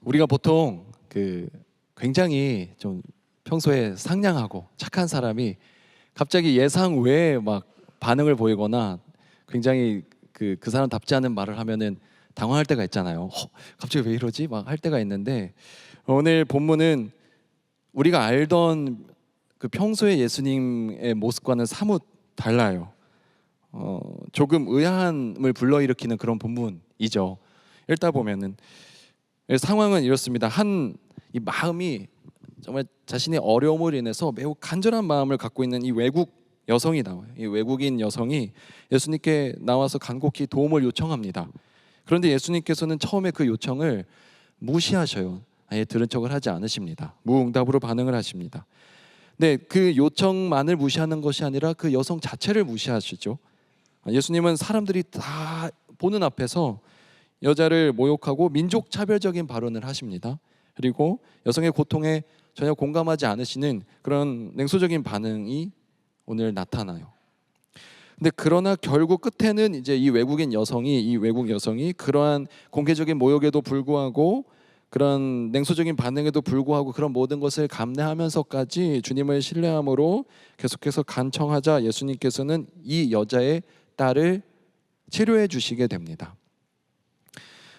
우리가 보통 굉장히 좀 평소에 상냥하고 착한 사람이 갑자기 예상 외에 막 반응을 보이거나 굉장히 그 사람답지 않은 말을 하면은 당황할 때가 있잖아요. 갑자기 왜 이러지? 막 할 때가 있는데 오늘 본문은 우리가 알던 그 평소의 예수님의 모습과는 사뭇 달라요. 조금 의아함을 불러일으키는 그런 본문이죠. 읽다 보면은 상황은 이렇습니다. 이 마음이 정말 자신의 어려움을 인해서 매우 간절한 마음을 갖고 있는 이 외국 여성이 나와요. 이 외국인 여성이 예수님께 나와서 간곡히 도움을 요청합니다. 그런데 예수님께서는 처음에 그 요청을 무시하셔요. 아예 들은 척을 하지 않으십니다. 무응답으로 반응을 하십니다. 네, 그 요청만을 무시하는 것이 아니라 그 여성 자체를 무시하시죠. 예수님은 사람들이 다 보는 앞에서 여자를 모욕하고 민족 차별적인 발언을 하십니다. 그리고 여성의 고통에 전혀 공감하지 않으시는 그런 냉소적인 반응이 오늘 나타나요. 근데 그러나 결국 끝에는 이제 이 외국 여성이 그러한 공개적인 모욕에도 불구하고 그런 냉소적인 반응에도 불구하고 그런 모든 것을 감내하면서까지 주님을 신뢰함으로 계속해서 간청하자 예수님께서는 이 여자의 딸을 치료해 주시게 됩니다.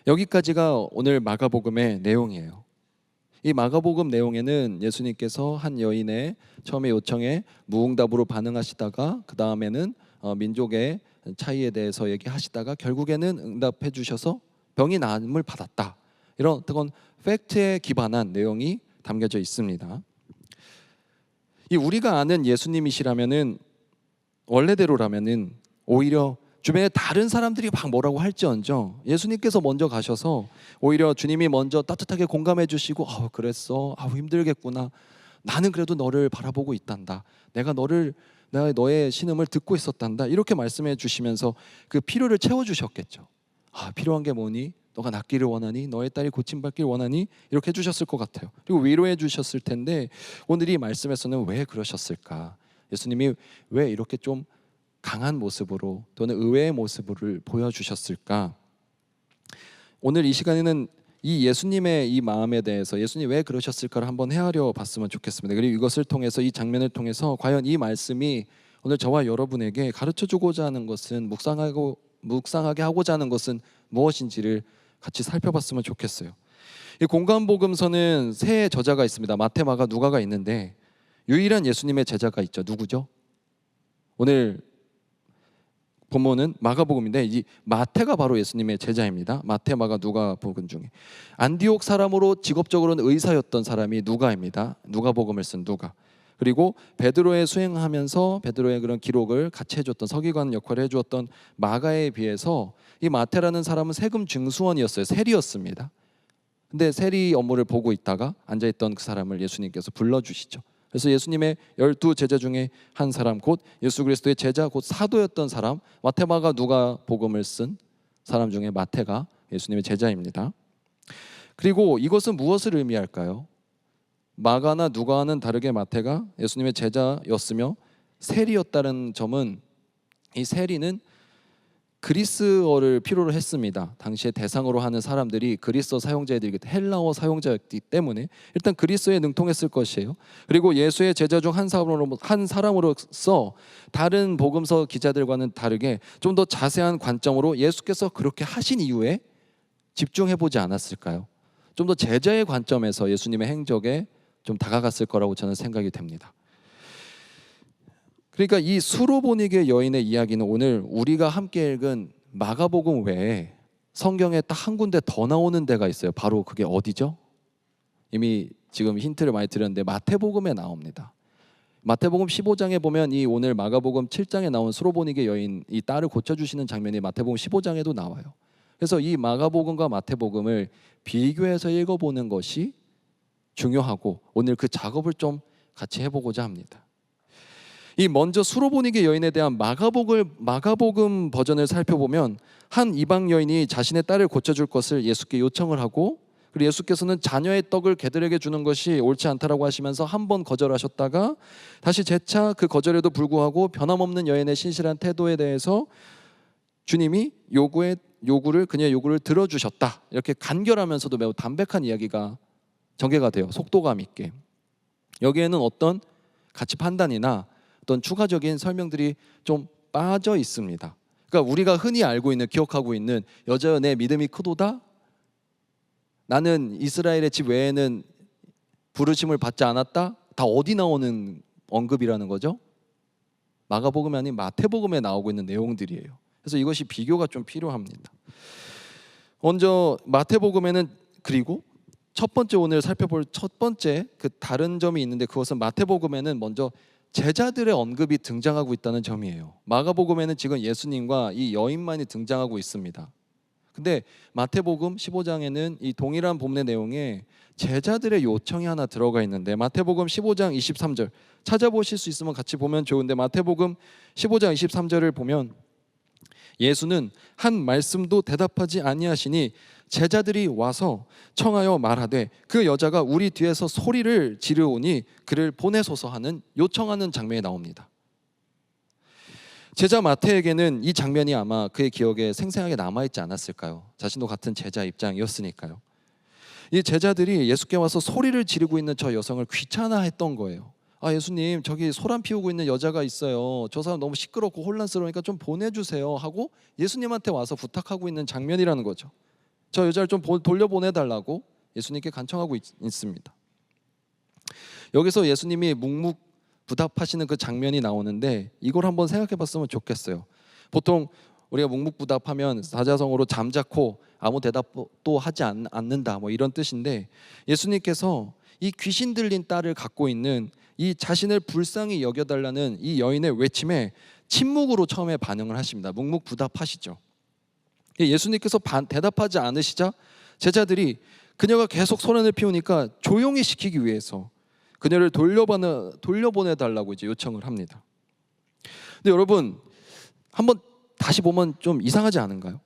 여기까지가 오늘 마가복음의 내용이에요. 이 마가복음 내용에는 예수님께서 한 여인의 처음에 요청에 무응답으로 반응하시다가 그 다음에는 민족의 차이에 대해서 얘기하시다가 결국에는 응답해 주셔서 병이 나음을 받았다. 이런 어떤 팩트에 기반한 내용이 담겨져 있습니다. 이 우리가 아는 예수님이시라면은 원래대로라면은 오히려 주변에 다른 사람들이 막 뭐라고 할지언정 예수님께서 먼저 가셔서 오히려 주님이 먼저 따뜻하게 공감해 주시고 그랬어, 힘들겠구나, 나는 그래도 너를 바라보고 있단다, 내가 너의 신음을 듣고 있었단다, 이렇게 말씀해 주시면서 그 필요를 채워 주셨겠죠. 필요한 게 뭐니? 너가 낫기를 원하니? 너의 딸이 고침받기를 원하니? 이렇게 해주셨을 것 같아요. 그리고 위로해 주셨을 텐데 오늘 이 말씀에서는 왜 그러셨을까? 예수님이 왜 이렇게 좀 강한 모습으로 또는 의외의 모습을 보여주셨을까? 오늘 이 시간에는 이 예수님의 이 마음에 대해서 예수님이 왜 그러셨을까를 한번 헤아려 봤으면 좋겠습니다. 그리고 이것을 통해서, 이 장면을 통해서 과연 이 말씀이 오늘 저와 여러분에게 가르쳐주고자 하는 것은, 묵상하게 하고자 하는 것은 무엇인지를 같이 살펴봤으면 좋겠어요. 이 공간복음서는 세 저자가 있습니다. 마태, 마가, 누가가 있는데 유일한 예수님의 제자가 있죠. 누구죠? 오늘 본문은 마가복음인데 이 마태가 바로 예수님의 제자입니다. 마태, 마가, 누가복음 중에 안디옥 사람으로 직업적으로는 의사였던 사람이 누가입니다. 누가복음을 쓴 누가. 그리고 베드로의 수행하면서 베드로의 그런 기록을 같이 해줬던, 서기관 역할을 해주었던 마가에 비해서 이 마태라는 사람은 세금 징수원이었어요. 세리였습니다. 근데 세리 업무를 보고 있다가 앉아있던 그 사람을 예수님께서 불러주시죠. 그래서 예수님의 12 제자 중에 한 사람, 곧 예수 그리스도의 제자, 곧 사도였던 사람, 마태, 마가, 누가 복음을 쓴 사람 중에 마태가 예수님의 제자입니다. 그리고 이것은 무엇을 의미할까요? 마가나 누가와는 다르게 마태가 예수님의 제자였으며 세리였다는 점은, 이 세리는 그리스어를 필요로 했습니다. 당시에 대상으로 하는 사람들이 그리스어 사용자들이기 때문에, 헬라어 사용자였기 때문에 일단 그리스어에 능통했을 것이에요. 그리고 예수의 제자 중 한 사람으로서 다른 복음서 기자들과는 다르게 좀 더 자세한 관점으로 예수께서 그렇게 하신 이유에 집중해보지 않았을까요? 좀 더 제자의 관점에서 예수님의 행적에 좀 다가갔을 거라고 저는 생각이 됩니다. 그러니까 이 수로보니게 여인의 이야기는 오늘 우리가 함께 읽은 마가복음 외에 성경에 딱 한 군데 더 나오는 데가 있어요. 바로 그게 어디죠? 이미 지금 힌트를 많이 드렸는데 마태복음에 나옵니다. 마태복음 15장에 보면 이 오늘 마가복음 7장에 나온 수로보니게 여인, 이 딸을 고쳐주시는 장면이 마태복음 15장에도 나와요. 그래서 이 마가복음과 마태복음을 비교해서 읽어보는 것이 중요하고 오늘 그 작업을 좀 같이 해보고자 합니다. 이 먼저 수로보니게 여인에 대한 마가복음 버전을 살펴보면 한 이방 여인이 자신의 딸을 고쳐줄 것을 예수께 요청을 하고, 그리고 예수께서는 자녀의 떡을 개들에게 주는 것이 옳지 않다라고 하시면서 한 번 거절하셨다가 다시 재차 그 거절에도 불구하고 변함없는 여인의 신실한 태도에 대해서 주님이 그녀의 요구를 들어주셨다. 이렇게 간결하면서도 매우 담백한 이야기가 전개가 돼요. 속도감 있게. 여기에는 어떤 가치 판단이나 어떤 추가적인 설명들이 좀 빠져 있습니다. 그러니까 우리가 흔히 알고 있는, 기억하고 있는 여자여 내 믿음이 크도다, 나는 이스라엘의 집 외에는 부르심을 받지 않았다, 다 어디 나오는 언급이라는 거죠? 마가복음이 아닌 마태복음에 나오고 있는 내용들이에요. 그래서 이것이 비교가 좀 필요합니다. 먼저 마태복음에는, 그리고 첫 번째 오늘 살펴볼 첫 번째 그 다른 점이 있는데, 그것은 마태복음에는 먼저 제자들의 언급이 등장하고 있다는 점이에요. 마가복음에는 지금 예수님과 이 여인만이 등장하고 있습니다. 근데 마태복음 15장에는 이 동일한 본문의 내용에 제자들의 요청이 하나 들어가 있는데, 마태복음 15장 23절 찾아보실 수 있으면 같이 보면 좋은데, 마태복음 15장 23절을 보면 예수는 한 말씀도 대답하지 아니하시니 제자들이 와서 청하여 말하되 그 여자가 우리 뒤에서 소리를 지르오니 그를 보내소서 하는 요청하는 장면이 나옵니다. 제자 마태에게는 이 장면이 아마 그의 기억에 생생하게 남아있지 않았을까요? 자신도 같은 제자 입장이었으니까요. 이 제자들이 예수께 와서 소리를 지르고 있는 저 여성을 귀찮아했던 거예요. 아, 예수님, 저기 소란 피우고 있는 여자가 있어요. 저 사람 너무 시끄럽고 혼란스러우니까 좀 보내주세요 하고 예수님한테 와서 부탁하고 있는 장면이라는 거죠. 저 여자를 좀 돌려보내달라고 예수님께 간청하고 있습니다. 여기서 예수님이 묵묵부답하시는 그 장면이 나오는데, 이걸 한번 생각해 봤으면 좋겠어요. 보통 우리가 묵묵부답하면 사자성어로 잠자코 아무 대답도 하지 않는다, 뭐 이런 뜻인데, 예수님께서 이 귀신 들린 딸을 갖고 있는 이 자신을 불쌍히 여겨달라는 이 여인의 외침에 침묵으로 처음에 반응을 하십니다. 묵묵부답하시죠. 예수님께서 대답하지 않으시자 제자들이 그녀가 계속 소란을 피우니까 조용히 시키기 위해서 그녀를 돌려보내달라고 이제 요청을 합니다. 근데 여러분, 한번 다시 보면 좀 이상하지 않은가요?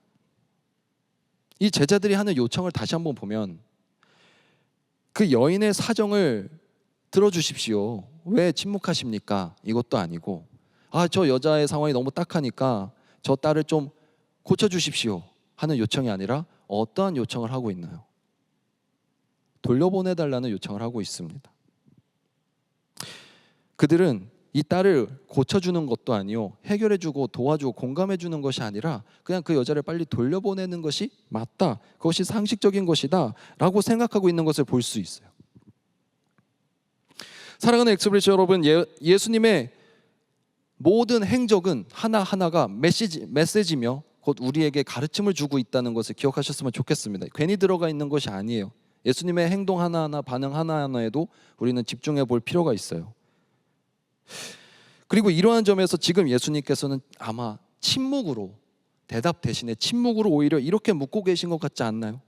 이 제자들이 하는 요청을 다시 한번 보면 그 여인의 사정을 들어주십시오. 왜 침묵하십니까? 이것도 아니고, 저 여자의 상황이 너무 딱하니까 저 딸을 좀 고쳐주십시오 하는 요청이 아니라 어떠한 요청을 하고 있나요? 돌려보내달라는 요청을 하고 있습니다. 그들은 이 딸을 고쳐주는 것도 아니요, 해결해주고 도와주고 공감해주는 것이 아니라 그냥 그 여자를 빨리 돌려보내는 것이 맞다, 그것이 상식적인 것이다 라고 생각하고 있는 것을 볼 수 있어요. 사랑하는 엑스프레스 여러분, 예수님의 모든 행적은 하나하나가 메시지며 곧 우리에게 가르침을 주고 있다는 것을 기억하셨으면 좋겠습니다. 괜히 들어가 있는 것이 아니에요. 예수님의 행동 하나하나, 반응 하나하나에도 우리는 집중해 볼 필요가 있어요. 그리고 이러한 점에서 지금 예수님께서는 아마 침묵으로, 대답 대신에 침묵으로 오히려 이렇게 묻고 계신 것 같지 않나요?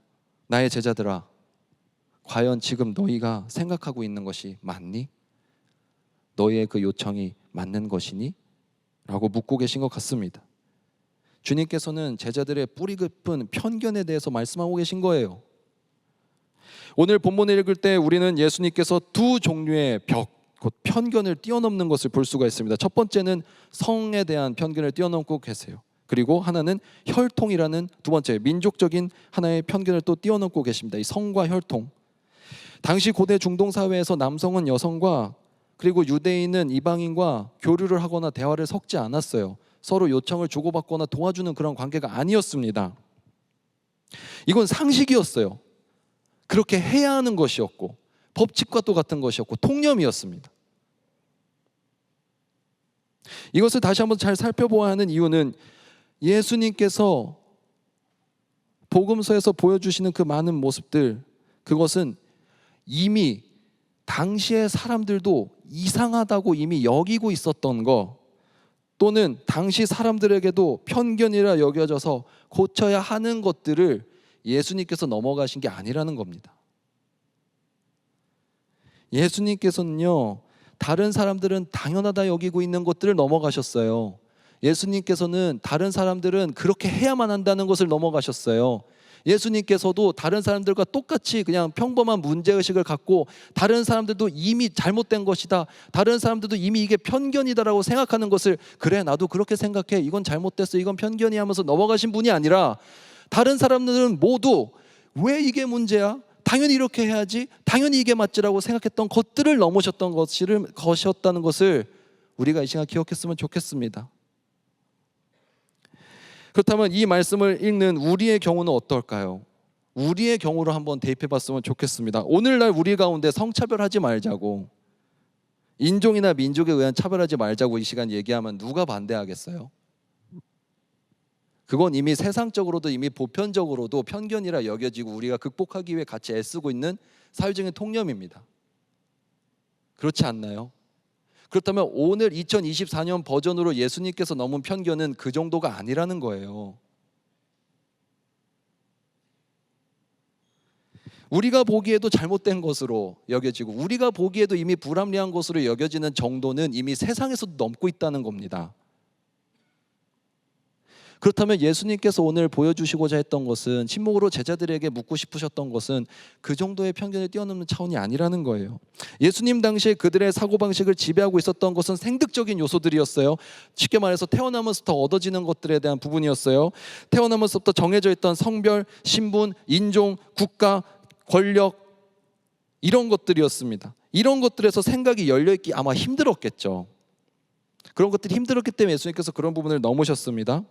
나의 제자들아, 과연 지금 너희가 생각하고 있는 것이 맞니? 너희의 그 요청이 맞는 것이니? 라고 묻고 계신 것 같습니다. 주님께서는 제자들의 뿌리 깊은 편견에 대해서 말씀하고 계신 거예요. 오늘 본문을 읽을 때 우리는 예수님께서 두 종류의 벽, 곧 편견을 뛰어넘는 것을 볼 수가 있습니다. 첫 번째는 성에 대한 편견을 뛰어넘고 계세요. 그리고 하나는 혈통이라는 두 번째, 민족적인 하나의 편견을 또 뛰어넘고 계십니다. 이 성과 혈통. 당시 고대 중동 사회에서 남성은 여성과, 그리고 유대인은 이방인과 교류를 하거나 대화를 섞지 않았어요. 서로 요청을 주고받거나 도와주는 그런 관계가 아니었습니다. 이건 상식이었어요. 그렇게 해야 하는 것이었고, 법칙과 똑같은 것이었고, 통념이었습니다. 이것을 다시 한번 잘 살펴보아야 하는 이유는 예수님께서 복음서에서 보여주시는 그 많은 모습들, 그것은 이미 당시의 사람들도 이상하다고 이미 여기고 있었던 거, 또는 당시 사람들에게도 편견이라 여겨져서 고쳐야 하는 것들을 예수님께서 넘어가신 게 아니라는 겁니다. 예수님께서는요, 다른 사람들은 당연하다 여기고 있는 것들을 넘어가셨어요. 예수님께서는 다른 사람들은 그렇게 해야만 한다는 것을 넘어가셨어요. 예수님께서도 다른 사람들과 똑같이 그냥 평범한 문제의식을 갖고, 다른 사람들도 이미 잘못된 것이다, 다른 사람들도 이미 이게 편견이다라고 생각하는 것을, 그래 나도 그렇게 생각해, 이건 잘못됐어, 이건 편견이 하면서 넘어가신 분이 아니라, 다른 사람들은 모두 왜 이게 문제야? 당연히 이렇게 해야지, 당연히 이게 맞지라고 생각했던 것들을 넘으셨던 것이었다는 것을 우리가 이 시간 기억했으면 좋겠습니다. 그렇다면 이 말씀을 읽는 우리의 경우는 어떨까요? 우리의 경우로 한번 대입해 봤으면 좋겠습니다. 오늘날 우리 가운데 성차별하지 말자고, 인종이나 민족에 의한 차별하지 말자고 이 시간 얘기하면 누가 반대하겠어요? 그건 이미 세상적으로도 이미 보편적으로도 편견이라 여겨지고 우리가 극복하기 위해 같이 애쓰고 있는 사회적인 통념입니다. 그렇지 않나요? 그렇다면 오늘 2024년 버전으로 예수님께서 넘은 편견은 그 정도가 아니라는 거예요. 우리가 보기에도 잘못된 것으로 여겨지고 우리가 보기에도 이미 불합리한 것으로 여겨지는 정도는 이미 세상에서도 넘고 있다는 겁니다. 그렇다면 예수님께서 오늘 보여주시고자 했던 것은, 침묵으로 제자들에게 묻고 싶으셨던 것은 그 정도의 편견을 뛰어넘는 차원이 아니라는 거예요. 예수님 당시에 그들의 사고방식을 지배하고 있었던 것은 생득적인 요소들이었어요. 쉽게 말해서 태어나면서부터 얻어지는 것들에 대한 부분이었어요. 태어나면서부터 정해져 있던 성별, 신분, 인종, 국가, 권력, 이런 것들이었습니다. 이런 것들에서 생각이 열려있기 아마 힘들었겠죠. 그런 것들이 힘들었기 때문에 예수님께서 그런 부분을 넘으셨습니다.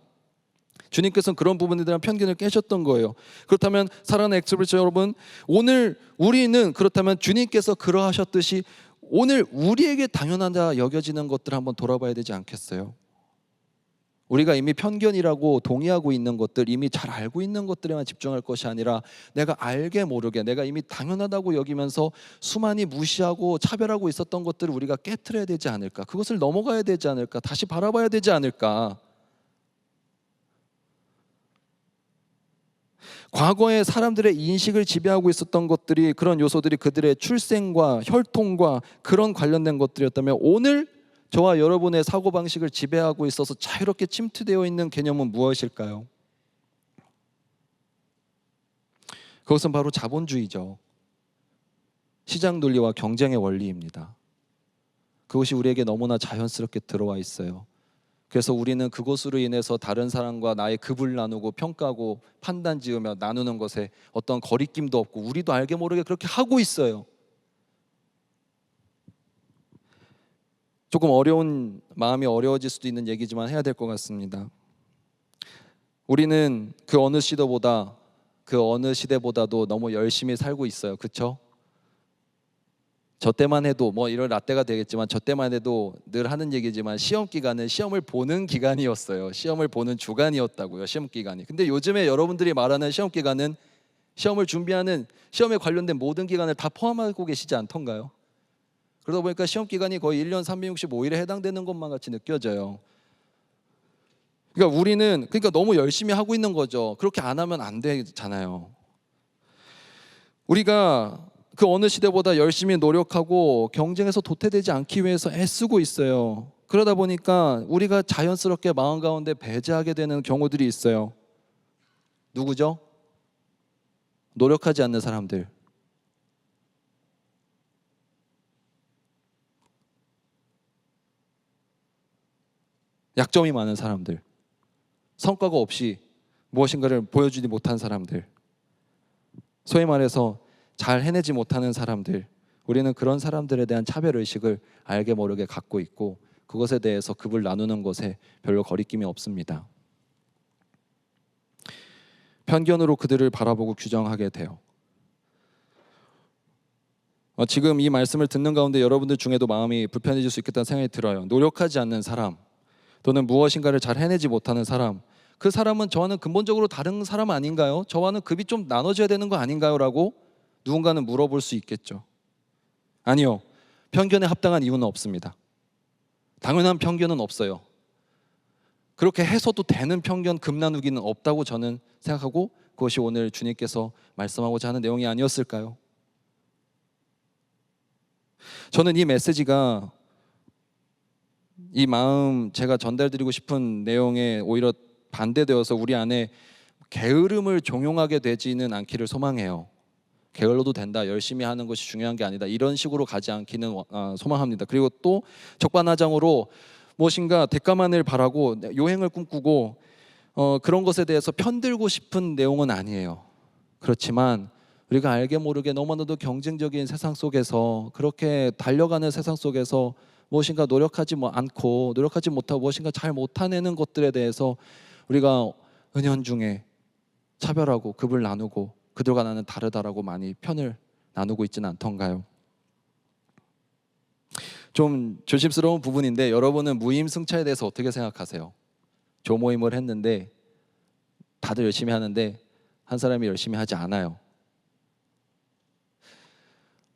주님께서는 그런 부분에 대한 편견을 깨셨던 거예요. 그렇다면 사랑하는 엑스프레스 여러분, 오늘 우리는 그렇다면 주님께서 그러하셨듯이 오늘 우리에게 당연하다 여겨지는 것들을 한번 돌아봐야 되지 않겠어요? 우리가 이미 편견이라고 동의하고 있는 것들, 이미 잘 알고 있는 것들에만 집중할 것이 아니라 내가 알게 모르게 내가 이미 당연하다고 여기면서 수많이 무시하고 차별하고 있었던 것들을 우리가 깨트려야 되지 않을까? 그것을 넘어가야 되지 않을까? 다시 바라봐야 되지 않을까? 과거에 사람들의 인식을 지배하고 있었던 것들이, 그런 요소들이 그들의 출생과 혈통과 그런 관련된 것들이었다면 오늘 저와 여러분의 사고방식을 지배하고 있어서 자유롭게 침투되어 있는 개념은 무엇일까요? 그것은 바로 자본주의죠. 시장 논리와 경쟁의 원리입니다. 그것이 우리에게 너무나 자연스럽게 들어와 있어요. 그래서 우리는 그것으로 인해서 다른 사람과 나의 급을 나누고 평가하고 판단 지으며 나누는 것에 어떤 거리낌도 없고 우리도 알게 모르게 그렇게 하고 있어요. 조금 어려운, 마음이 어려워질 수도 있는 얘기지만 해야 될 것 같습니다. 우리는 그 어느 시대보다도 너무 열심히 살고 있어요. 그렇죠? 저 때만 해도 이런 라떼가 되겠지만 저 때만 해도 늘 하는 얘기지만 시험 기간은 시험을 보는 기간이었어요. 시험을 보는 주간이었다고요. 시험 기간이. 근데 요즘에 여러분들이 말하는 시험 기간은 시험을 준비하는, 시험에 관련된 모든 기간을 다 포함하고 계시지 않던가요? 그러다 보니까 시험 기간이 거의 1년 365일에 해당되는 것만 같이 느껴져요. 그러니까 우리는 너무 열심히 하고 있는 거죠. 그렇게 안 하면 안 되잖아요. 우리가 그 어느 시대보다 열심히 노력하고 경쟁에서 도태되지 않기 위해서 애쓰고 있어요. 그러다 보니까 우리가 자연스럽게 마음 가운데 배제하게 되는 경우들이 있어요. 누구죠? 노력하지 않는 사람들. 약점이 많은 사람들. 성과가 없이 무엇인가를 보여주지 못한 사람들. 소위 말해서 잘 해내지 못하는 사람들, 우리는 그런 사람들에 대한 차별의식을 알게 모르게 갖고 있고 그것에 대해서 급을 나누는 것에 별로 거리낌이 없습니다. 편견으로 그들을 바라보고 규정하게 돼요. 지금 이 말씀을 듣는 가운데 여러분들 중에도 마음이 불편해질 수 있겠다는 생각이 들어요. 노력하지 않는 사람 또는 무엇인가를 잘 해내지 못하는 사람, 그 사람은 저와는 근본적으로 다른 사람 아닌가요? 저와는 급이 좀 나눠져야 되는 거 아닌가요? 라고 누군가는 물어볼 수 있겠죠. 아니요. 편견에 합당한 이유는 없습니다. 당연한 편견은 없어요. 그렇게 해서도 되는 편견, 급 나누기는 없다고 저는 생각하고 그것이 오늘 주님께서 말씀하고자 하는 내용이 아니었을까요? 저는 이 메시지가, 이 마음, 제가 전달드리고 싶은 내용에 오히려 반대되어서 우리 안에 게으름을 종용하게 되지는 않기를 소망해요. 게을러도 된다, 열심히 하는 것이 중요한 게 아니다, 이런 식으로 가지 않기는 소망합니다. 그리고 또 적반하장으로 무엇인가 대가만을 바라고 요행을 꿈꾸고 그런 것에 대해서 편들고 싶은 내용은 아니에요. 그렇지만 우리가 알게 모르게 너무나도 경쟁적인 세상 속에서, 그렇게 달려가는 세상 속에서 무엇인가 노력하지 않고, 노력하지 못하고 무엇인가 잘 못해내는 것들에 대해서 우리가 은연중에 차별하고 급을 나누고 그들과 나는 다르다라고 많이 편을 나누고 있지는 않던가요? 좀 조심스러운 부분인데, 여러분은 무임승차에 대해서 어떻게 생각하세요? 조모임을 했는데 다들 열심히 하는데 한 사람이 열심히 하지 않아요.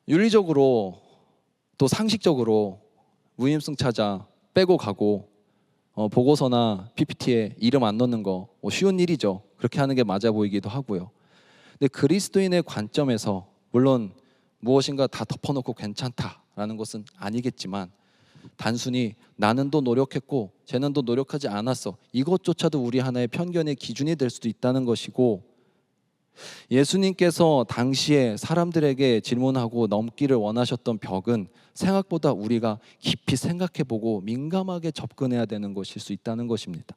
윤리적으로 또 상식적으로 무임승차자 빼고 가고 보고서나 PPT에 이름 안 넣는 거 쉬운 일이죠. 그렇게 하는 게 맞아 보이기도 하고요. 근데 그리스도인의 관점에서 물론 무엇인가 다 덮어놓고 괜찮다라는 것은 아니겠지만, 단순히 나는 더 노력했고 쟤는 더 노력하지 않았어, 이것조차도 우리 하나의 편견의 기준이 될 수도 있다는 것이고, 예수님께서 당시에 사람들에게 질문하고 넘기를 원하셨던 벽은 생각보다 우리가 깊이 생각해보고 민감하게 접근해야 되는 것일 수 있다는 것입니다.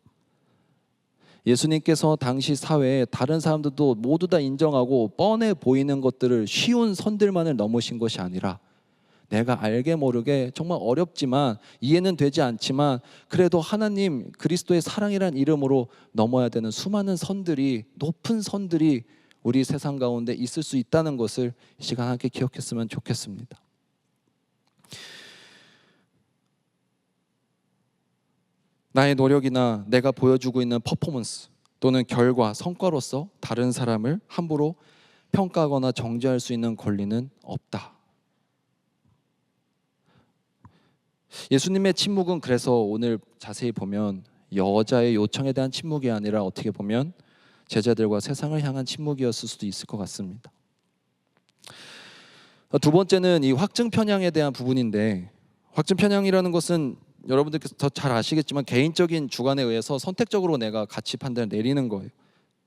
예수님께서 당시 사회에 다른 사람들도 모두 다 인정하고 뻔해 보이는 것들을 쉬운 선들만을 넘으신 것이 아니라, 내가 알게 모르게 정말 어렵지만 이해는 되지 않지만 그래도 하나님 그리스도의 사랑이란 이름으로 넘어야 되는 수많은 선들이, 높은 선들이 우리 세상 가운데 있을 수 있다는 것을 이 시간 함께 기억했으면 좋겠습니다. 나의 노력이나 내가 보여주고 있는 퍼포먼스 또는 결과, 성과로서 다른 사람을 함부로 평가하거나 정죄할 수 있는 권리는 없다. 예수님의 침묵은 그래서 오늘 자세히 보면 여자의 요청에 대한 침묵이 아니라 어떻게 보면 제자들과 세상을 향한 침묵이었을 수도 있을 것 같습니다. 두 번째는 이 확증 편향에 대한 부분인데, 확증 편향이라는 것은 여러분들께서 더 잘 아시겠지만 개인적인 주관에 의해서 선택적으로 내가 가치 판단을 내리는 거예요.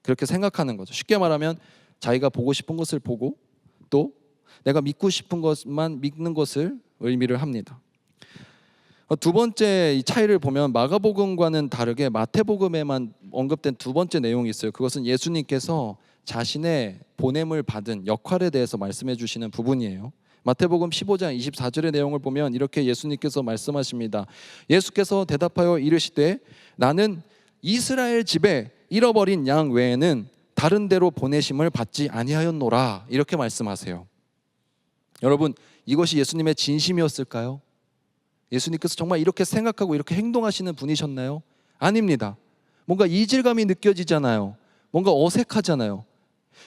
그렇게 생각하는 거죠. 쉽게 말하면 자기가 보고 싶은 것을 보고 또 내가 믿고 싶은 것만 믿는 것을 의미를 합니다. 두 번째 이 차이를 보면 마가복음과는 다르게 마태복음에만 언급된 두 번째 내용이 있어요. 그것은 예수님께서 자신의 보냄을 받은 역할에 대해서 말씀해 주시는 부분이에요. 마태복음 15장 24절의 내용을 보면 이렇게 예수님께서 말씀하십니다. 예수께서 대답하여 이르시되 나는 이스라엘 집에 잃어버린 양 외에는 다른 데로 보내심을 받지 아니하였노라, 이렇게 말씀하세요. 여러분, 이것이 예수님의 진심이었을까요? 예수님께서 정말 이렇게 생각하고 이렇게 행동하시는 분이셨나요? 아닙니다. 뭔가 이질감이 느껴지잖아요. 뭔가 어색하잖아요.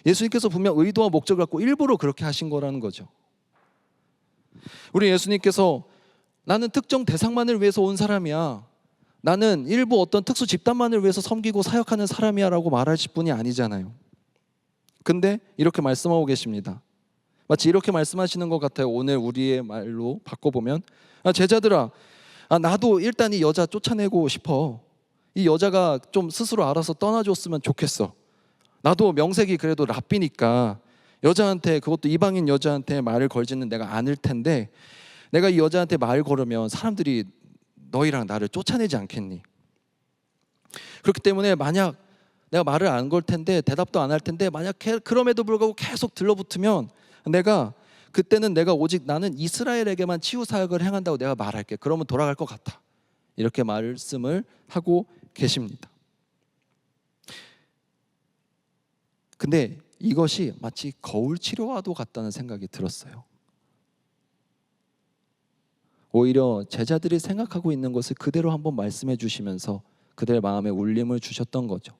예수님께서 분명 의도와 목적을 갖고 일부러 그렇게 하신 거라는 거죠. 우리 예수님께서 나는 특정 대상만을 위해서 온 사람이야, 나는 일부 어떤 특수 집단만을 위해서 섬기고 사역하는 사람이야 라고 말하실 분이 아니잖아요. 근데 이렇게 말씀하고 계십니다. 마치 이렇게 말씀하시는 것 같아요. 오늘 우리의 말로 바꿔보면, 제자들아, 나도 일단 이 여자 쫓아내고 싶어. 이 여자가 좀 스스로 알아서 떠나줬으면 좋겠어. 나도 명색이 그래도 랍비니까 여자한테, 그것도 이방인 여자한테 말을 걸지는 내가 않을 텐데, 내가 이 여자한테 말 걸으면 사람들이 너희랑 나를 쫓아내지 않겠니? 그렇기 때문에 만약 내가 말을 안 걸 텐데, 대답도 안 할 텐데, 만약 그럼에도 불구하고 계속 들러붙으면 그때는 내가 오직 나는 이스라엘에게만 치유 사역을 행한다고 내가 말할게. 그러면 돌아갈 것 같아. 이렇게 말씀을 하고 계십니다. 근데 이것이 마치 거울 치료와도 같다는 생각이 들었어요. 오히려 제자들이 생각하고 있는 것을 그대로 한번 말씀해 주시면서 그들의 마음에 울림을 주셨던 거죠.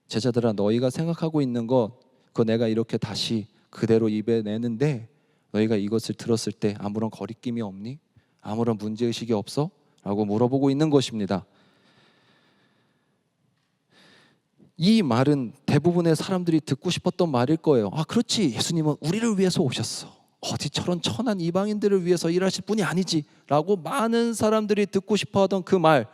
제자들아, 너희가 생각하고 있는 것, 그거 내가 이렇게 다시 그대로 입에 내는데 너희가 이것을 들었을 때 아무런 거리낌이 없니? 아무런 문제의식이 없어? 라고 물어보고 있는 것입니다. 이 말은 대부분의 사람들이 듣고 싶었던 말일 거예요. 그렇지, 예수님은 우리를 위해서 오셨어. 어디 저런 천한 이방인들을 위해서 일하실 분이 아니지 라고 많은 사람들이 듣고 싶어하던 그 말.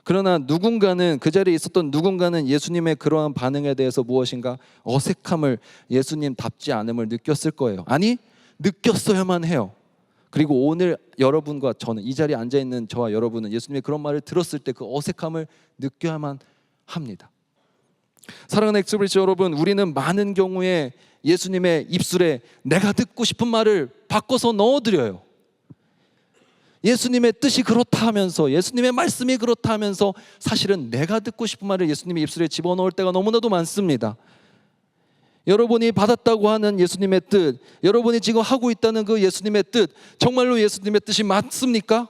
그러나 누군가는, 그 자리에 있었던 누군가는 예수님의 그러한 반응에 대해서 무엇인가 어색함을, 예수님답지 않음을 느꼈을 거예요. 아니, 느꼈어야만 해요. 그리고 오늘 여러분과 저는, 이 자리에 앉아있는 저와 여러분은 예수님의 그런 말을 들었을 때 그 어색함을 느껴야만 합니다. 사랑하는 엑스브리스 여러분, 우리는 많은 경우에 예수님의 입술에 내가 듣고 싶은 말을 바꿔서 넣어드려요. 예수님의 뜻이 그렇다 하면서, 예수님의 말씀이 그렇다 하면서 사실은 내가 듣고 싶은 말을 예수님의 입술에 집어넣을 때가 너무나도 많습니다. 여러분이 받았다고 하는 예수님의 뜻, 여러분이 지금 하고 있다는 그 예수님의 뜻, 정말로 예수님의 뜻이 맞습니까?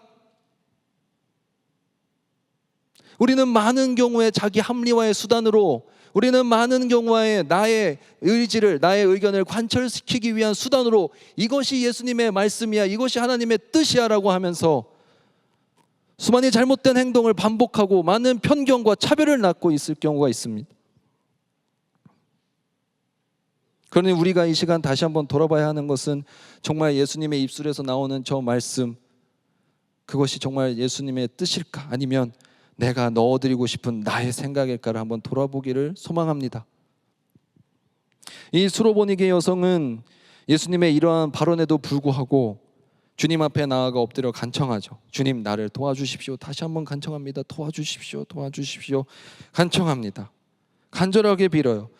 우리는 많은 경우에 자기 합리화의 수단으로, 우리는 많은 경우에 나의 의지를, 나의 의견을 관철시키기 위한 수단으로 이것이 예수님의 말씀이야, 이것이 하나님의 뜻이야 라고 하면서 수많은 잘못된 행동을 반복하고 많은 편견과 차별을 낳고 있을 경우가 있습니다. 그러니 우리가 이 시간 다시 한번 돌아봐야 하는 것은 정말 예수님의 입술에서 나오는 저 말씀, 그것이 정말 예수님의 뜻일까, 아니면 내가 넣어드리고 싶은 나의 생각일까를 한번 돌아보기를 소망합니다. 이 수로보니게 여성은 예수님의 이러한 발언에도 불구하고 주님 앞에 나아가 엎드려 간청하죠. 주님, 나를 도와주십시오. 다시 한번 간청합니다. 도와주십시오. 도와주십시오. 간청합니다. 간절하게 빌어요.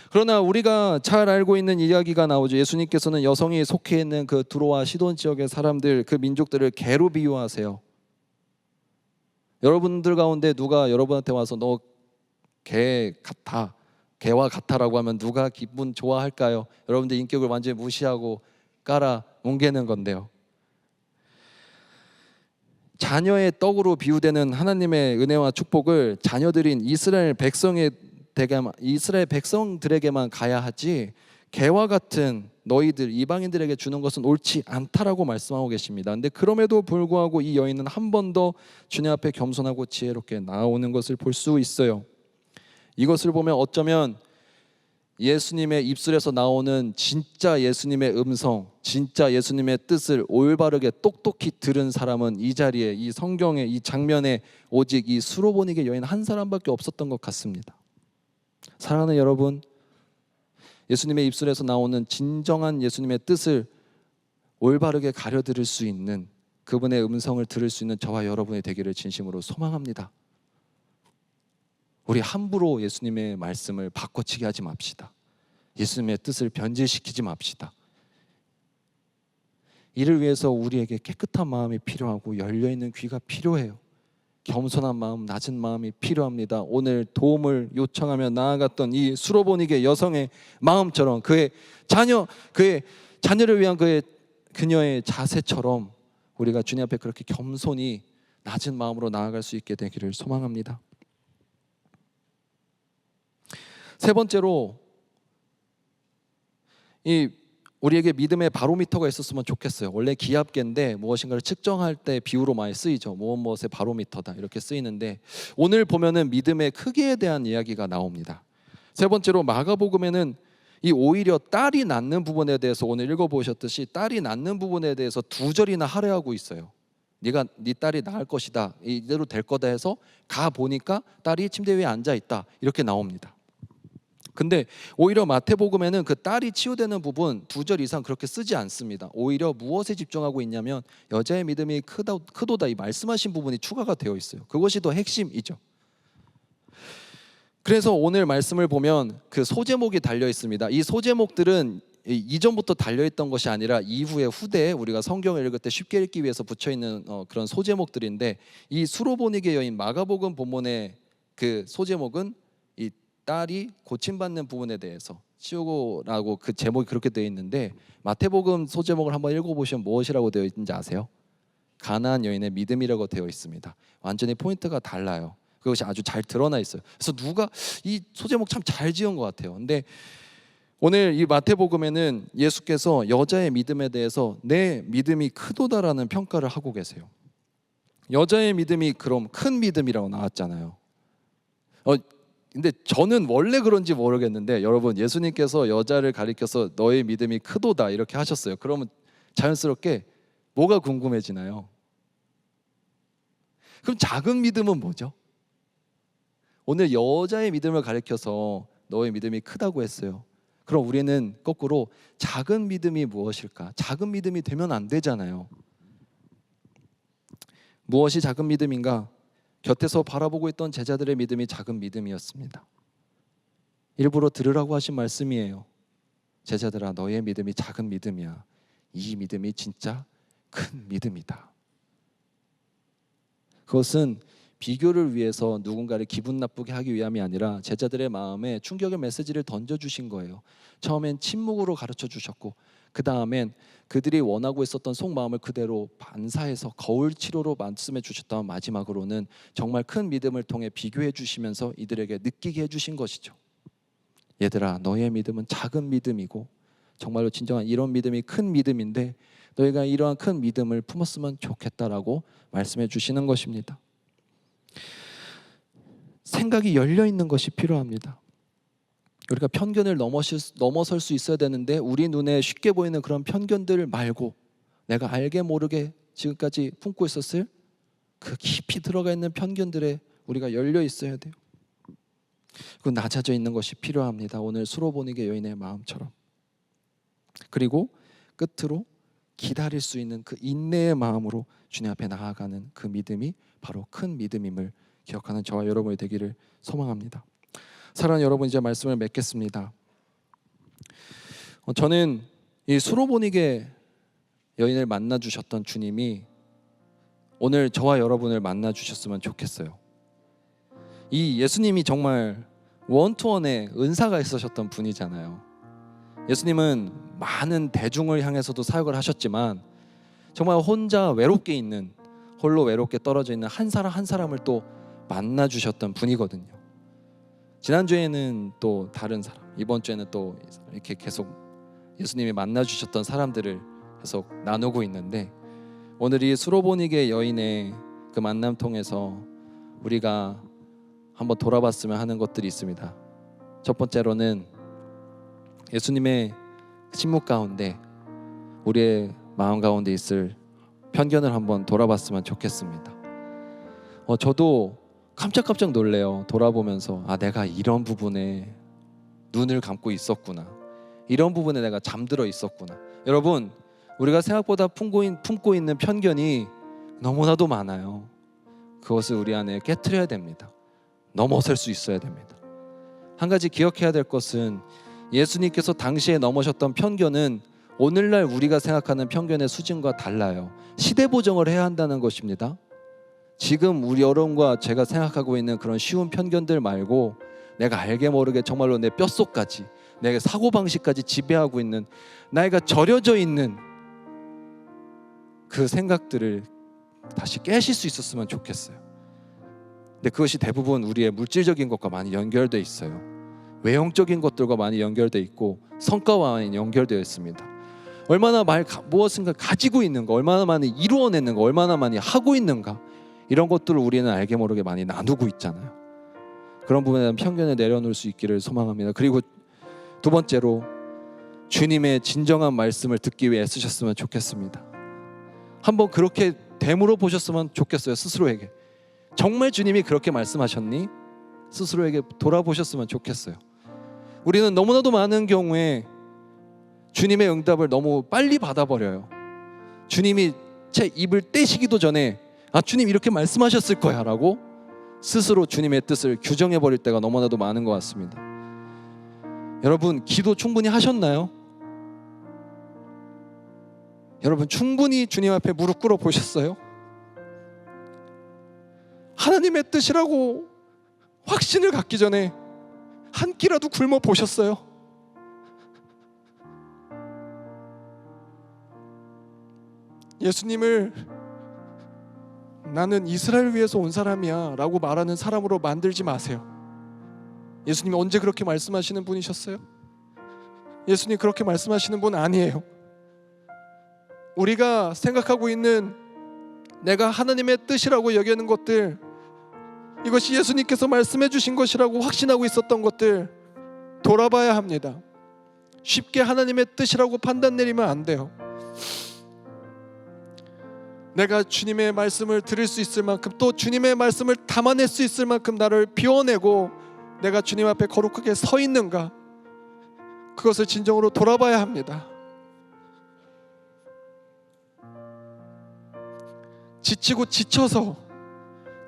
그러나 우리가 잘 알고 있는 이야기가 나오죠. 예수님께서는 여성이 속해 있는 그 두로와 시돈 지역의 사람들, 그 민족들을 개로 비유하세요. 여러분들 가운데 누가 여러분한테 와서 너 개 같아, 개와 같아라고 하면 누가 기분 좋아할까요? 여러분들 인격을 완전히 무시하고 깔아 뭉개는 건데요. 자녀의 떡으로 비유되는 하나님의 은혜와 축복을 자녀들인 이스라엘 백성들에게만 가야 하지, 개와 같은 너희들 이방인들에게 주는 것은 옳지 않다라고 말씀하고 계십니다. 근데 그럼에도 불구하고 이 여인은 한 번 더 주님 앞에 겸손하고 지혜롭게 나오는 것을 볼 수 있어요. 이것을 보면 어쩌면 예수님의 입술에서 나오는 진짜 예수님의 음성, 진짜 예수님의 뜻을 올바르게 똑똑히 들은 사람은 이 자리에, 이 성경의 이 장면에 오직 이 수로보니게 여인 한 사람밖에 없었던 것 같습니다. 사랑하는 여러분, 예수님의 입술에서 나오는 진정한 예수님의 뜻을 올바르게 가려들을 수 있는, 그분의 음성을 들을 수 있는 저와 여러분이 되기를 진심으로 소망합니다. 우리 함부로 예수님의 말씀을 바꿔치기 하지 맙시다. 예수님의 뜻을 변질시키지 맙시다. 이를 위해서 우리에게 깨끗한 마음이 필요하고 열려있는 귀가 필요해요. 겸손한 마음, 낮은 마음이 필요합니다. 오늘 도움을 요청하며 나아갔던 이 수로보니게 여성의 마음처럼, 그의 자녀를 위한 그녀의 자세처럼 우리가 주님 앞에 그렇게 겸손히 낮은 마음으로 나아갈 수 있게 되기를 소망합니다. 세 번째로, 우리에게 믿음의 바로미터가 있었으면 좋겠어요. 원래 기압계인데 무엇인가를 측정할 때 비유로 많이 쓰이죠. 무엇의 바로미터다 이렇게 쓰이는데, 오늘 보면은 믿음의 크기에 대한 이야기가 나옵니다. 세 번째로 마가복음에는 이 오히려 딸이 낳는 부분에 대해서 오늘 읽어보셨듯이 딸이 낳는 부분에 대해서 2절이나 할애하고 있어요. 네 딸이 낳을 것이다, 이대로 될 거다 해서 가 보니까 딸이 침대 위에 앉아 있다, 이렇게 나옵니다. 근데 오히려 마태복음에는 그 딸이 치유되는 부분 2절 이상 그렇게 쓰지 않습니다. 오히려 무엇에 집중하고 있냐면 여자의 믿음이 크도다, 이 말씀하신 부분이 추가가 되어 있어요. 그것이 더 핵심이죠. 그래서 오늘 말씀을 보면 그 소제목이 달려 있습니다. 이 소제목들은 이전부터 달려있던 것이 아니라 이후에 후대에 우리가 성경을 읽을 때 쉽게 읽기 위해서 붙여있는 그런 소제목들인데, 이 수로보니게 여인 마가복음 본문의 그 소제목은 이 딸이 고침받는 부분에 대해서 치우고라고 그 제목이 그렇게 되어 있는데, 마태복음 소제목을 한번 읽어보시면 무엇이라고 되어 있는지 아세요? 가나안 여인의 믿음이라고 되어 있습니다. 완전히 포인트가 달라요. 그것이 아주 잘 드러나 있어요. 그래서 누가 이 소제목 참 잘 지은 것 같아요. 근데 오늘 이 마태복음에는 예수께서 여자의 믿음에 대해서 내 믿음이 크도다라는 평가를 하고 계세요. 여자의 믿음이 그럼 큰 믿음이라고 나왔잖아요. 근데 저는 원래 그런지 모르겠는데, 여러분, 예수님께서 여자를 가리켜서 너의 믿음이 크도다 이렇게 하셨어요. 그러면 자연스럽게 뭐가 궁금해지나요? 그럼 작은 믿음은 뭐죠? 오늘 여자의 믿음을 가리켜서 너의 믿음이 크다고 했어요. 그럼 우리는 거꾸로 작은 믿음이 무엇일까? 작은 믿음이 되면 안 되잖아요. 무엇이 작은 믿음인가? 곁에서 바라보고 있던 제자들의 믿음이 작은 믿음이었습니다. 일부러 들으라고 하신 말씀이에요. 제자들아, 너의 믿음이 작은 믿음이야. 이 믿음이 진짜 큰 믿음이다. 그것은 비교를 위해서 누군가를 기분 나쁘게 하기 위함이 아니라 제자들의 마음에 충격의 메시지를 던져주신 거예요. 처음엔 침묵으로 가르쳐 주셨고, 그 다음엔 그들이 원하고 있었던 속마음을 그대로 반사해서 거울 치료로 말씀해 주셨다면, 마지막으로는 정말 큰 믿음을 통해 비교해 주시면서 이들에게 느끼게 해주신 것이죠. 얘들아, 너의 믿음은 작은 믿음이고 정말로 진정한 이런 믿음이 큰 믿음인데 너희가 이러한 큰 믿음을 품었으면 좋겠다라고 말씀해 주시는 것입니다. 생각이 열려 있는 것이 필요합니다. 우리가 편견을 넘어설 수 있어야 되는데 우리 눈에 쉽게 보이는 그런 편견들 말고 내가 알게 모르게 지금까지 품고 있었을 그 깊이 들어가 있는 편견들에 우리가 열려 있어야 돼요. 그 낮아져 있는 것이 필요합니다. 오늘 수로보니게 여인의 마음처럼. 그리고 끝으로 기다릴 수 있는 그 인내의 마음으로 주님 앞에 나아가는 그 믿음이 바로 큰 믿음임을 기억하는 저와 여러분이 되기를 소망합니다. 사랑하는 여러분, 이제 말씀을 맺겠습니다. 저는 이 수로보니게 여인을 만나 주셨던 주님이 오늘 저와 여러분을 만나 주셨으면 좋겠어요. 이 예수님이 정말 원투원의 은사가 있으셨던 분이잖아요. 예수님은 많은 대중을 향해서도 사역을 하셨지만 정말 혼자 외롭게 있는, 홀로 외롭게 떨어져 있는 한 사람 한 사람을 또 만나 주셨던 분이거든요. 지난주에는 또 다른 사람, 이번 주에는 또 이렇게 계속 예수님이 만나 주셨던 사람들을 계속 나누고 있는데, 오늘 이 수로보니게 여인의 그 만남 통해서 우리가 한번 돌아봤으면 하는 것들이 있습니다. 첫 번째로는 예수님의 침묵 가운데 우리의 마음 가운데 있을 편견을 한번 돌아봤으면 좋겠습니다. 저도 깜짝깜짝 놀래요. 돌아보면서 내가 이런 부분에 눈을 감고 있었구나, 이런 부분에 내가 잠들어 있었구나. 여러분, 우리가 생각보다 품고 있는 편견이 너무나도 많아요. 그것을 우리 안에 깨트려야 됩니다. 넘어설 수 있어야 됩니다. 한 가지 기억해야 될 것은 예수님께서 당시에 넘으셨던 편견은 오늘날 우리가 생각하는 편견의 수준과 달라요. 시대 보정을 해야 한다는 것입니다. 지금 우리 여러분과 제가 생각하고 있는 그런 쉬운 편견들 말고 내가 알게 모르게 정말로 내 뼛속까지, 내 사고방식까지 지배하고 있는, 나이가 절여져 있는 그 생각들을 다시 깨실 수 있었으면 좋겠어요. 근데 그것이 대부분 우리의 물질적인 것과 많이 연결되어 있어요. 외형적인 것들과 많이 연결되어 있고 성과와 많이 연결되어 있습니다. 얼마나 무엇인가 가지고 있는가, 얼마나 많이 이루어내는가, 얼마나 많이 하고 있는가, 이런 것들을 우리는 알게 모르게 많이 나누고 있잖아요. 그런 부분에 대한 편견을 내려놓을 수 있기를 소망합니다. 그리고 두 번째로 주님의 진정한 말씀을 듣기 위해 애쓰셨으면 좋겠습니다. 한번 그렇게 되물어 보셨으면 좋겠어요. 스스로에게 정말 주님이 그렇게 말씀하셨니? 스스로에게 돌아보셨으면 좋겠어요. 우리는 너무나도 많은 경우에 주님의 응답을 너무 빨리 받아버려요. 주님이 제 입을 떼시기도 전에 주님 이렇게 말씀하셨을 거야 라고 스스로 주님의 뜻을 규정해버릴 때가 너무나도 많은 것 같습니다. 여러분, 기도 충분히 하셨나요? 여러분, 충분히 주님 앞에 무릎 꿇어 보셨어요? 하나님의 뜻이라고 확신을 갖기 전에 한 끼라도 굶어 보셨어요? 예수님을 나는 이스라엘 위해서 온 사람이야 라고 말하는 사람으로 만들지 마세요. 예수님이 언제 그렇게 말씀하시는 분이셨어요? 예수님 그렇게 말씀하시는 분 아니에요. 우리가 생각하고 있는 내가 하나님의 뜻이라고 여기는 것들, 이것이 예수님께서 말씀해 주신 것이라고 확신하고 있었던 것들 돌아봐야 합니다. 쉽게 하나님의 뜻이라고 판단 내리면 안 돼요. 내가 주님의 말씀을 들을 수 있을 만큼, 또 주님의 말씀을 담아낼 수 있을 만큼 나를 비워내고 내가 주님 앞에 거룩하게 서 있는가, 그것을 진정으로 돌아봐야 합니다. 지치고 지쳐서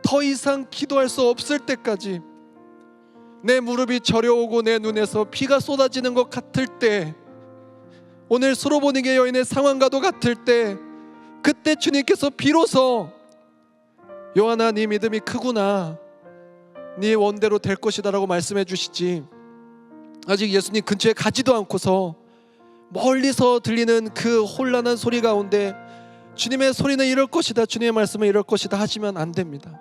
더 이상 기도할 수 없을 때까지, 내 무릎이 저려오고 내 눈에서 피가 쏟아지는 것 같을 때, 오늘 수로보니게 여인의 상황과도 같을 때, 그때 주님께서 비로소 요한아, 네 믿음이 크구나, 네 원대로 될 것이다 라고 말씀해 주시지, 아직 예수님 근처에 가지도 않고서 멀리서 들리는 그 혼란한 소리 가운데 주님의 소리는 이럴 것이다, 주님의 말씀은 이럴 것이다 하시면 안 됩니다.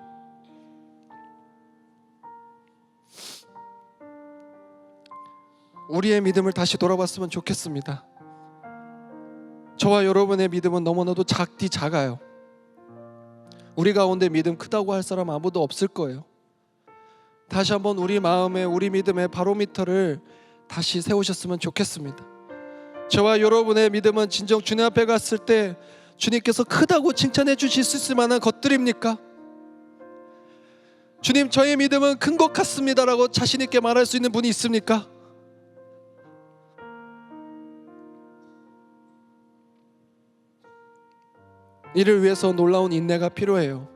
우리의 믿음을 다시 돌아봤으면 좋겠습니다. 저와 여러분의 믿음은 너무나도 작아요. 우리 가운데 믿음 크다고 할 사람 아무도 없을 거예요. 다시 한번 우리 마음에, 우리 믿음의 바로미터를 다시 세우셨으면 좋겠습니다. 저와 여러분의 믿음은 진정 주님 앞에 갔을 때 주님께서 크다고 칭찬해 주실 수 있을 만한 것들입니까? 주님, 저의 믿음은 큰 것 같습니다 라고 자신 있게 말할 수 있는 분이 있습니까? 이를 위해서 놀라운 인내가 필요해요.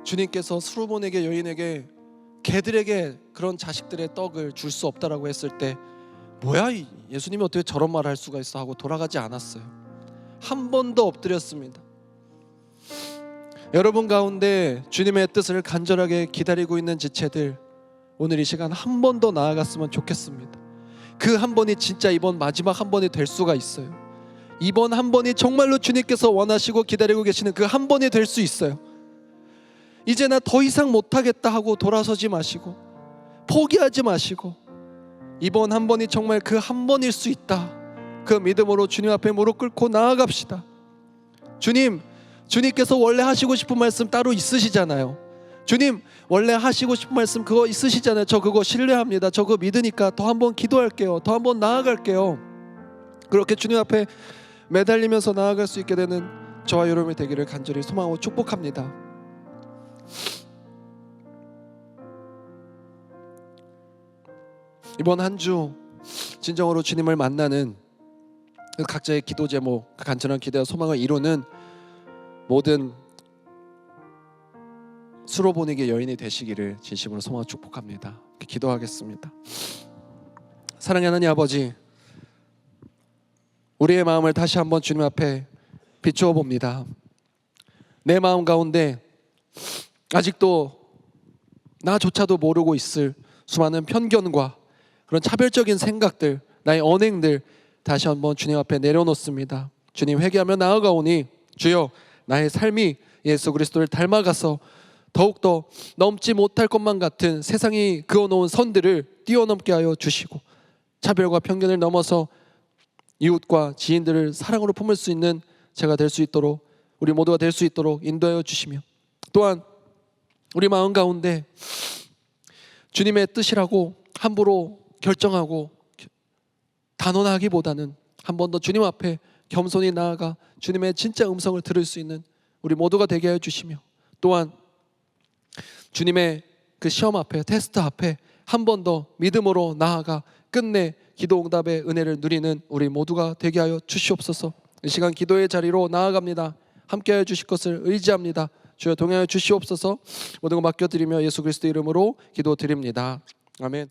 주님께서 수로보니게 여인에게 개들에게 그런 자식들의 떡을 줄 수 없다라고 했을 때, 뭐야, 예수님이 어떻게 저런 말을 할 수가 있어 하고 돌아가지 않았어요. 한 번 더 엎드렸습니다. 여러분 가운데 주님의 뜻을 간절하게 기다리고 있는 지체들, 오늘 이 시간 한 번 더 나아갔으면 좋겠습니다. 그 한 번이 진짜 이번 마지막 한 번이 될 수가 있어요. 이번 한 번이 정말로 주님께서 원하시고 기다리고 계시는 그 한 번이 될 수 있어요. 이제 나 더 이상 못하겠다 하고 돌아서지 마시고, 포기하지 마시고, 이번 한 번이 정말 그 한 번일 수 있다, 그 믿음으로 주님 앞에 무릎 꿇고 나아갑시다. 주님께서 원래 하시고 싶은 말씀 따로 있으시잖아요. 주님, 원래 하시고 싶은 말씀 그거 있으시잖아요. 저 그거 신뢰합니다. 저 그거 믿으니까 더 한 번 기도할게요. 더 한 번 나아갈게요. 그렇게 주님 앞에 매달리면서 나아갈 수 있게 되는 저와 여러분이 되기를 간절히 소망하고 축복합니다. 이번 한 주 진정으로 주님을 만나는 각자의 기도 제목, 간절한 기대와 소망을 이루는 모든 수로보니게 여인이 되시기를 진심으로 소망하고 축복합니다. 기도하겠습니다. 사랑하는 하나님 아버지, 우리의 마음을 다시 한번 주님 앞에 비추어 봅니다. 내 마음 가운데 아직도 나조차도 모르고 있을 수많은 편견과 그런 차별적인 생각들, 나의 언행들 다시 한번 주님 앞에 내려놓습니다. 주님, 회개하며 나아가오니 주여, 나의 삶이 예수 그리스도를 닮아가서 더욱더 넘지 못할 것만 같은 세상이 그어놓은 선들을 뛰어넘게 하여 주시고, 차별과 편견을 넘어서 이웃과 지인들을 사랑으로 품을 수 있는 제가 될 수 있도록, 우리 모두가 될 수 있도록 인도하여 주시며, 또한 우리 마음 가운데 주님의 뜻이라고 함부로 결정하고 단언하기보다는 한 번 더 주님 앞에 겸손히 나아가 주님의 진짜 음성을 들을 수 있는 우리 모두가 되게 하여 주시며, 또한 주님의 그 시험 앞에, 테스트 앞에 한 번 더 믿음으로 나아가 끝내 기도 응답의 은혜를 누리는 우리 모두가 되게 하여 주시옵소서. 이 시간 기도의 자리로 나아갑니다. 함께 하여 주실 것을 의지합니다. 주여 동행하여 주시옵소서. 모든 것 맡겨드리며 예수 그리스도 이름으로 기도드립니다. 아멘.